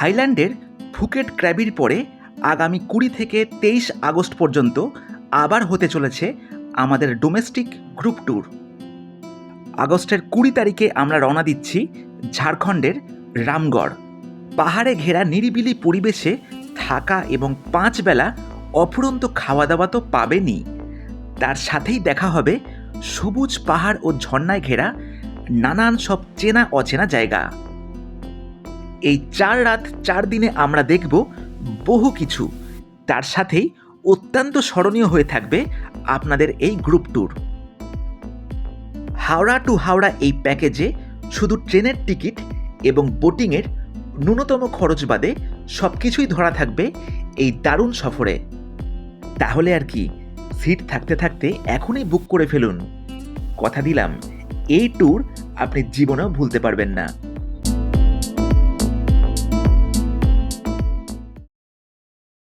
থাইল্যান্ডের ফুকেট ক্র্যাবির পরে আগামী 20 থেকে 23 আগস্ট পর্যন্ত আবার হতে চলেছে আমাদের ডোমেস্টিক গ্রুপ ট্যুর। আগস্টের 20 তারিখে আমরা রওনা দিচ্ছি ঝাড়খণ্ডের রামগড়। পাহাড়ে ঘেরা নিরিবিলি পরিবেশে থাকা এবং 5 বেলা অফুরন্ত খাওয়া দাওয়া তো পাবেনই, তার সাথেই দেখা হবে সবুজ পাহাড় ও ঝর্ণায় ঘেরা নানান সব চেনা অচেনা জায়গা। এই 4 রাত 4 দিনে আমরা দেখব বহু কিছু, তার সাথেই অত্যন্ত স্মরণীয় হয়ে থাকবে আপনাদের এই group tour. Howrah to Howrah এই প্যাকেজে শুধু ট্রেনের টিকিট এবং বোটিংয়ের ন্যূনতম খরচ বাদে সব কিছুই ধরা থাকবে এই দারুণ সফরে। তাহলে আর কি, সিট থাকতে থাকতে এখনই বুক করে ফেলুন। কথা দিলাম, এই ট্যুর আপনি জীবনেও ভুলতে পারবেন না।